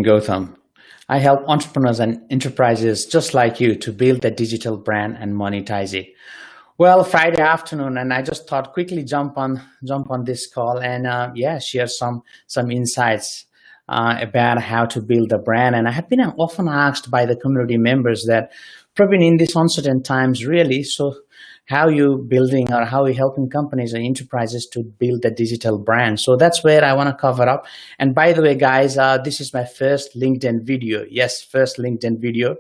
Gautam. I help entrepreneurs and enterprises just like you to build a digital brand and monetize it. Well, Friday afternoon, and I just thought quickly jump on this call and share some insights about how to build a brand. And I have been often asked by the community members that, Praveen, in these uncertain times, really, so how you building or how you helping companies or enterprises to build a digital brand. So that's where I want to cover up. And by the way, guys, this is my first LinkedIn video. Yes, first LinkedIn video.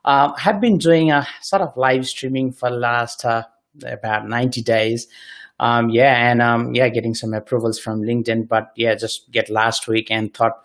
Have been doing a sort of live streaming for the last about 90 days. Getting some approvals from LinkedIn, but just get last week and thought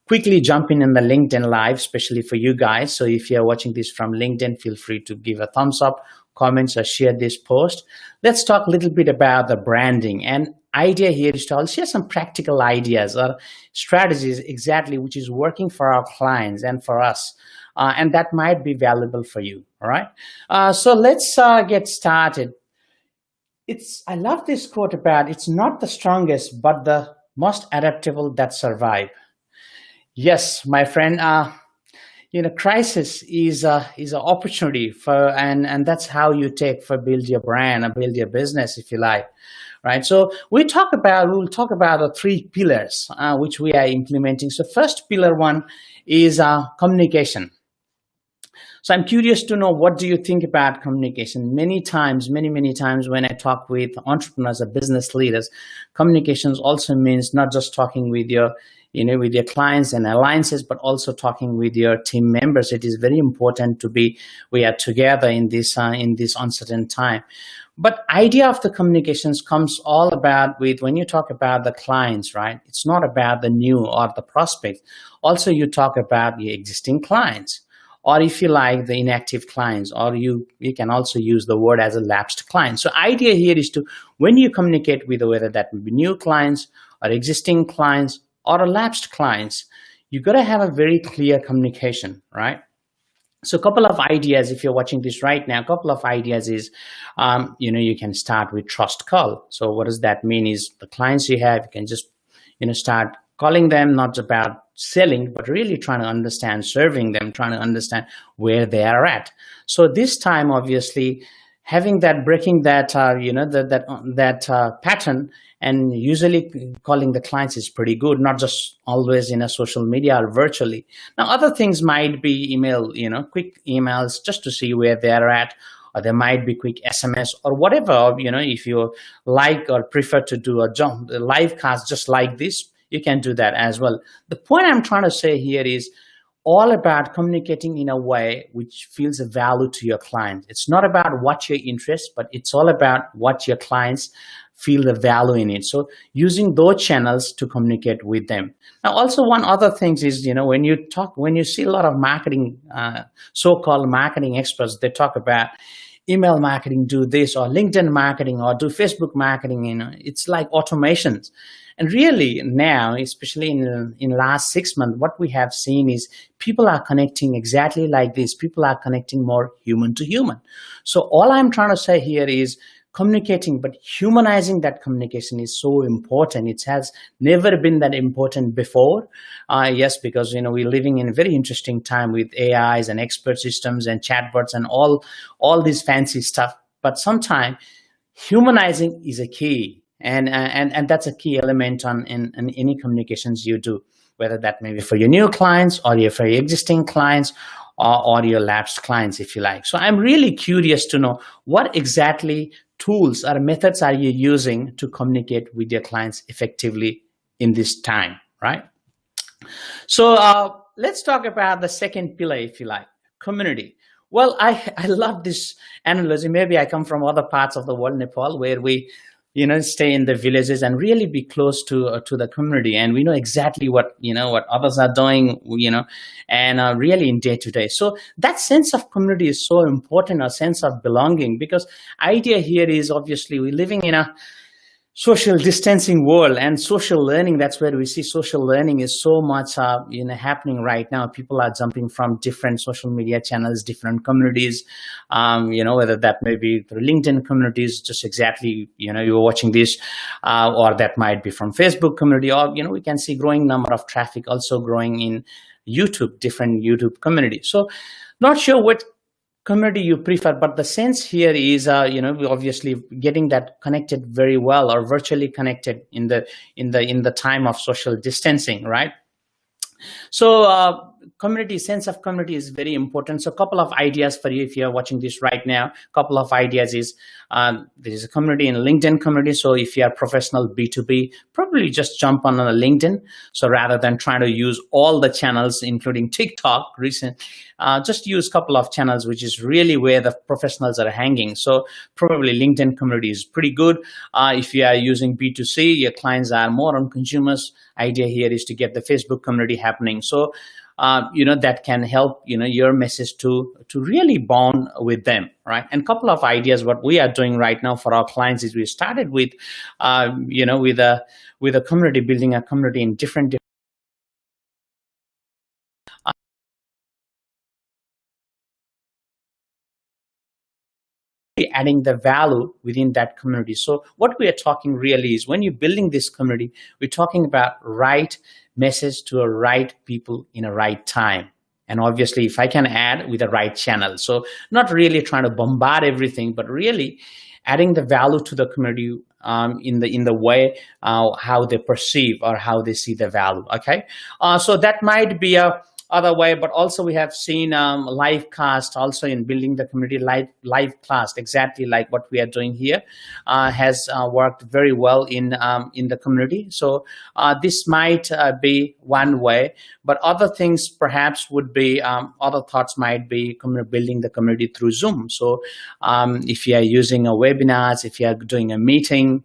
quickly jumping in the LinkedIn live, especially for you guys. So if you're watching this from LinkedIn, feel free to give a thumbs up, comments, or share this post. Let's talk a little bit about the branding. And idea here is to I'll share some practical ideas or strategies exactly which is working for our clients and for us. And that might be valuable for you. All right. So let's get started. I love this quote about it's not the strongest, but the most adaptable that survive. Yes, my friend. Crisis is an opportunity for, and that's how you take for build your brand or build your business, if you like, right? So we'll talk about the three pillars which we are implementing. So first pillar one is communication. So I'm curious to know, what do you think about communication? Many times when I talk with entrepreneurs or business leaders, communications also means not just talking with your clients and alliances, but also talking with your team members. It is very important we are together in this uncertain time. But idea of the communications comes all about when you talk about the clients, right? It's not about the new or the prospects. Also, you talk about your existing clients, or if you like, the inactive clients, or you can also use the word as a lapsed client. So idea here is to, when you communicate with, whether that will be new clients or existing clients or lapsed clients, you got to have a very clear communication, right? So a couple of ideas, if you're watching this right now, a couple of ideas is, you can start with trust call. So what does that mean is the clients you have, you can just, start calling them, not about selling, but really trying to understand, serving them, trying to understand where they are at. So this time, obviously, having that, breaking that, pattern, and usually calling the clients is pretty good, not just always in a social media or virtually. Now, other things might be email, quick emails just to see where they're at, or there might be quick SMS or whatever, if you like or prefer to do a live cast just like this, you can do that as well. The point I'm trying to say here is all about communicating in a way which feels a value to your client. It's not about what your interest, but it's all about what your clients feel the value in it. So using those channels to communicate with them. Now, also one other thing is, when you see a lot of marketing, so-called marketing experts, they talk about email marketing, do this, or LinkedIn marketing, or do Facebook marketing. It's like automations. And really now, especially in last 6 months, what we have seen is people are connecting exactly like this. People are connecting more human to human. So all I'm trying to say here is communicating, but humanizing that communication is so important. It has never been that important before. Yes, because we're living in a very interesting time with AIs and expert systems and chatbots and all this fancy stuff. But sometimes humanizing is a key. And that's a key element in any communications you do, whether that may be for your new clients or for your existing clients or your lapsed clients, if you like. So I'm really curious to know, what exactly tools or methods are you using to communicate with your clients effectively in this time, right? So let's talk about the second pillar, if you like, community. Well, I love this analogy. Maybe I come from other parts of the world, Nepal, where we stay in the villages and really be close to the community, and we know exactly what others are doing, and really in day to day. So that sense of community is so important, a sense of belonging, because idea here is, obviously we're living in a social distancing world, and social learning, that's where we see social learning is so much happening right now. People are jumping from different social media channels, different communities, whether that may be through LinkedIn communities, just exactly, you're watching this, or that might be from Facebook community, or we can see growing number of traffic also growing in YouTube, different YouTube community. So not sure what community you prefer, but the sense here is, we obviously getting that connected very well, or virtually connected in the time of social distancing, right? So community, sense of community is very important. So a couple of ideas for you if you're watching this right now. A couple of ideas is, there is a community in LinkedIn community. So if you are professional B2B, probably just jump on a LinkedIn. So rather than trying to use all the channels, including TikTok, just use a couple of channels, which is really where the professionals are hanging. So probably LinkedIn community is pretty good. If you are using B2C, your clients are more on consumers. Idea here is to get the Facebook community happening. So that can help your message to really bond with them, right? And a couple of ideas what we are doing right now for our clients is we started with with a community, building a community in different adding the value within that community. So what we are talking really is, when you're building this community, we're talking about right message to a right people in a right time. And obviously, if I can add with the right channel. So not really trying to bombard everything, but really adding the value to the community in the way how they perceive or how they see the value. Okay, so that might be a other way, but also we have seen live cast also in building the community. Live cast, exactly like what we are doing here, has worked very well in the community. So this might be one way, but other things perhaps would be, other thoughts might be building the community through Zoom. So if you are using a webinars, if you are doing a meeting,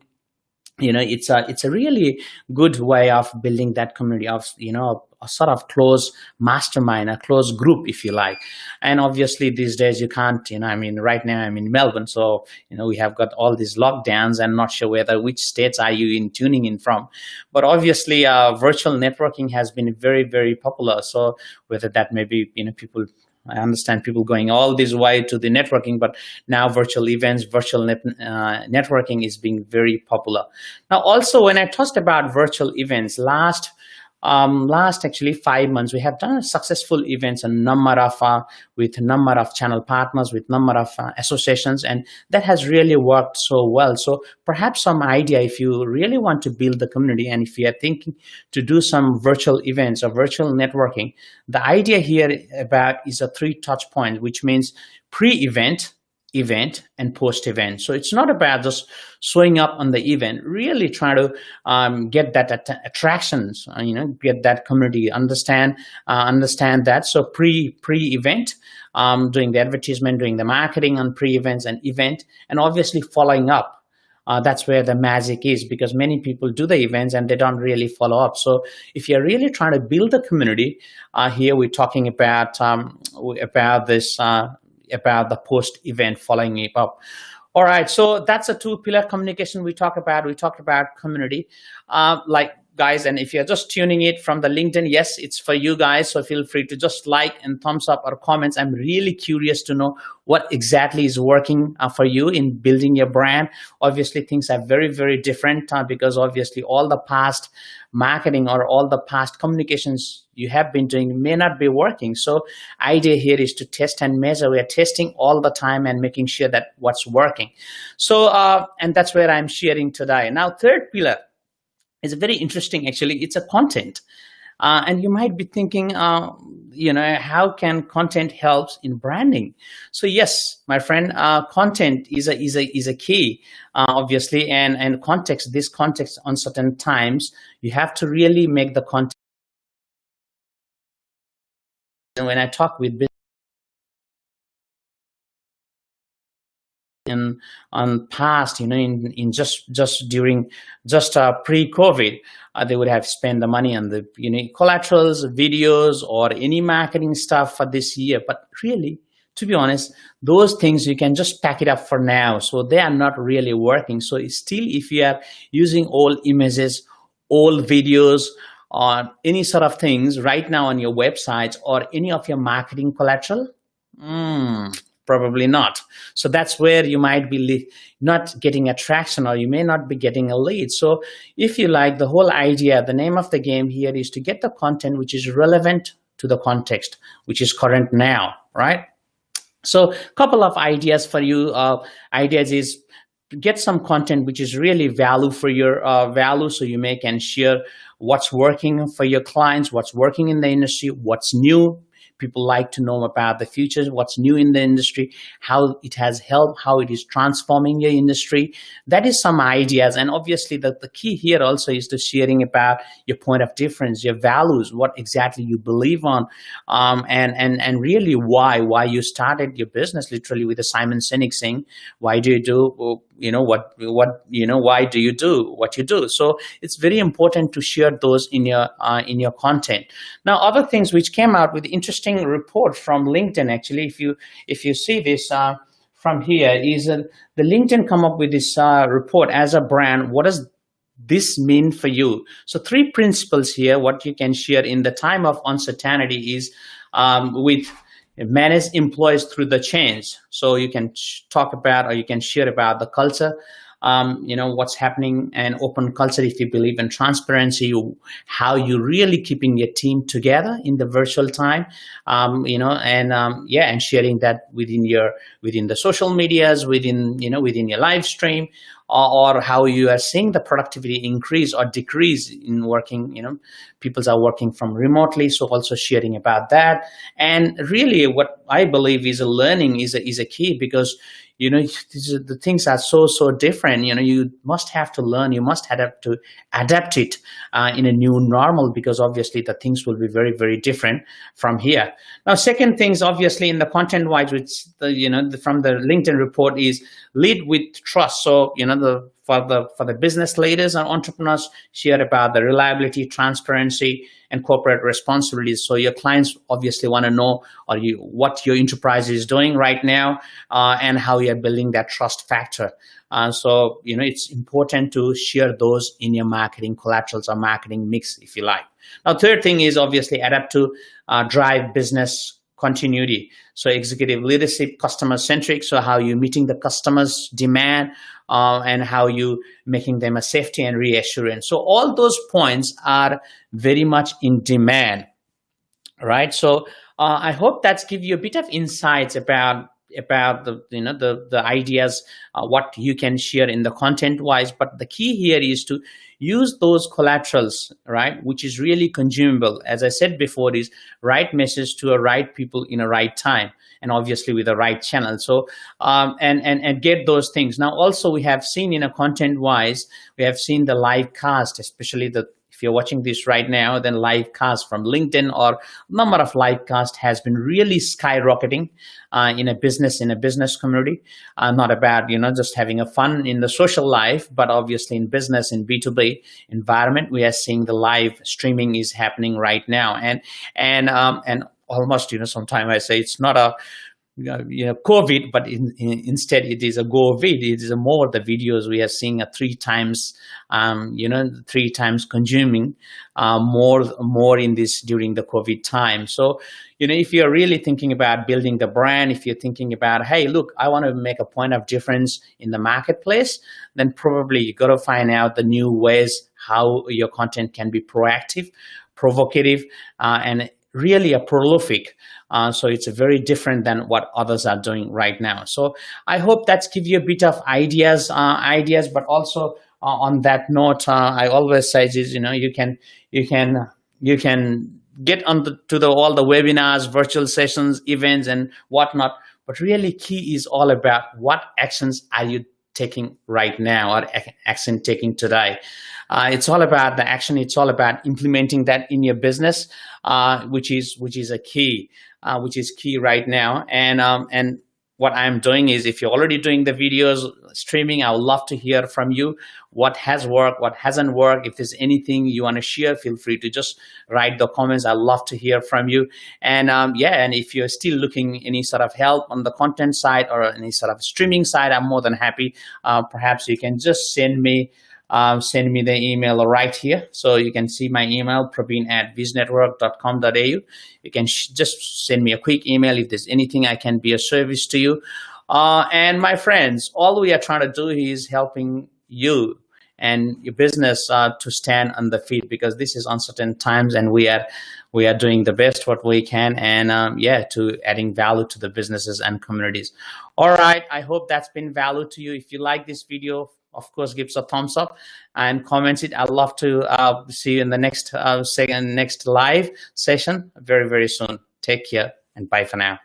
it's a really good way of building that community of a sort of close mastermind, a close group, if you like. And obviously these days you can't, right now I'm in Melbourne, so we have got all these lockdowns, and not sure which states are you tuning in from. But obviously virtual networking has been very, very popular. So whether that may be people, I understand people going all this way to the networking, but now virtual events, networking is being very popular. Now, also when I talked about virtual events, last actually 5 months, we have done successful events, with a number of channel partners, with number of associations, and that has really worked so well. So perhaps some idea, if you really want to build the community, and if you are thinking to do some virtual events or virtual networking, the idea here is a 3 touch point, which means pre-event, event, and post-event. So it's not about just showing up on the event, really try to get that attractions, get that community, understand that. So pre-event, doing the advertisement, doing the marketing on pre-events and event, and obviously following up. That's where the magic is, because many people do the events and they don't really follow up. So if you're really trying to build a community, here we're talking about this, about the post-event following it up. All right, so that's a 2-pillar communication we talked about. We talked about community. Guys, and if you're just tuning it from the LinkedIn, yes, it's for you guys. So feel free to just like and thumbs up or comments. I'm really curious to know what exactly is working for you in building your brand. Obviously, things are very, very different because obviously all the past marketing or all the past communications you have been doing may not be working. So idea here is to test and measure. We are testing all the time and making sure that what's working. So, and that's where I'm sharing today. Now, third pillar is very interesting, actually. It's a content. And you might be thinking, how can content help in branding? So yes, my friend, content is a key, obviously, and context. This context on certain times, you have to really make the content. And when I talk with business on past, in just during pre-COVID, they would have spent the money on the collaterals, videos, or any marketing stuff for this year. But really, to be honest, those things you can just pack it up for now. So they are not really working. So still, if you are using old images, old videos, or any sort of things right now on your websites or any of your marketing collateral, probably not. So that's where you might be not getting attraction, or you may not be getting a lead. So if you like, the whole idea, the name of the game here is to get the content which is relevant to the context which is current now, right? So a couple of ideas for you. Ideas is get some content which is really value for your value, so you make and share what's working for your clients, what's working in the industry, what's new. People like to know about the future, what's new in the industry, how it has helped, how it is transforming your industry. That is some ideas. And obviously the key here also is to sharing about your point of difference, your values, what exactly you believe on, and really why you started your business, literally with the Simon Sinek saying, why do you do why do you do what you do? So it's very important to share those in your content. Now, other things which came out with interesting report from LinkedIn, actually, if you see this from here, is the LinkedIn come up with this report as a brand. What does this mean for you? So 3 principles here, what you can share in the time of uncertainty is with manage employees through the change. So you can talk about, or you can share about the culture, what's happening, and open culture. If you believe in transparency, how you really keeping your team together in the virtual time, and sharing that within the social medias, within your live stream, or how you are seeing the productivity increase or decrease in working. People are working from remotely, so also sharing about that. And really what I believe is a learning is a key, because the things are so different. You must have to learn, you must have to adapt it in a new normal, because obviously the things will be very, very different from here. Now, second things, obviously, in the content wise, which from the LinkedIn report, is lead with trust. So for the business leaders and entrepreneurs, share about the reliability, transparency, and corporate responsibilities. So your clients obviously want to know what your enterprise is doing right now, and how you're building that trust factor. So it's important to share those in your marketing collaterals or marketing mix, if you like. Now, third thing is obviously adapt to drive business continuity. So executive leadership, customer centric. So how you meeting the customer's demand, and how you making them a safety and reassurance. So all those points are very much in demand, right? So I hope that's give you a bit of insights about the ideas, what you can share in the content wise. But the key here is to use those collaterals, right, which is really consumable. As I said before, is right message to a right people in a right time, and obviously with the right channel. So and get those things. Now also we have seen content wise, we have seen the live cast, especially if you're watching this right now, then live cast from LinkedIn, or number of live cast has been really skyrocketing in a business community. Not about just having a fun in the social life, but obviously in business, in B2B environment, we are seeing the live streaming is happening right now, and almost sometimes I say it's not a COVID, but instead it is a go-vid. It is more the videos we are seeing 3 times, 3 times consuming more in this during the COVID time. So, if you're really thinking about building the brand, if you're thinking about, hey, look, I want to make a point of difference in the marketplace, then probably you got to find out the new ways how your content can be proactive, provocative, and really a prolific. So it's very different than what others are doing right now. So I hope that's give you a bit of ideas, but also on that note, I always say is, you can get on all the webinars, virtual sessions, events, and whatnot. But really key is all about what actions are you taking right now, or action taking today. It's all about the action. It's all about implementing that in your business, which is a key, which is key right now. And what I'm doing is, if you're already doing the videos streaming, I would love to hear from you. What has worked, what hasn't worked. If there's anything you want to share, feel free to just write the comments. I'd love to hear from you. And and if you're still looking any sort of help on the content side or any sort of streaming side, I'm more than happy. Perhaps you can just send me the email right here. So you can see my email, praveen@viznetwork.com.au. You can just send me a quick email if there's anything I can be a service to you. And my friends, all we are trying to do is helping you and your business to stand on the feet, because this is uncertain times, and we are doing the best what we can, and yeah, to adding value to the businesses and communities. All right, I hope that's been value to you. If you like this video, of course, give us a thumbs up and comments it. I'd love to see you in the next next live session very, very soon. Take care and bye for now.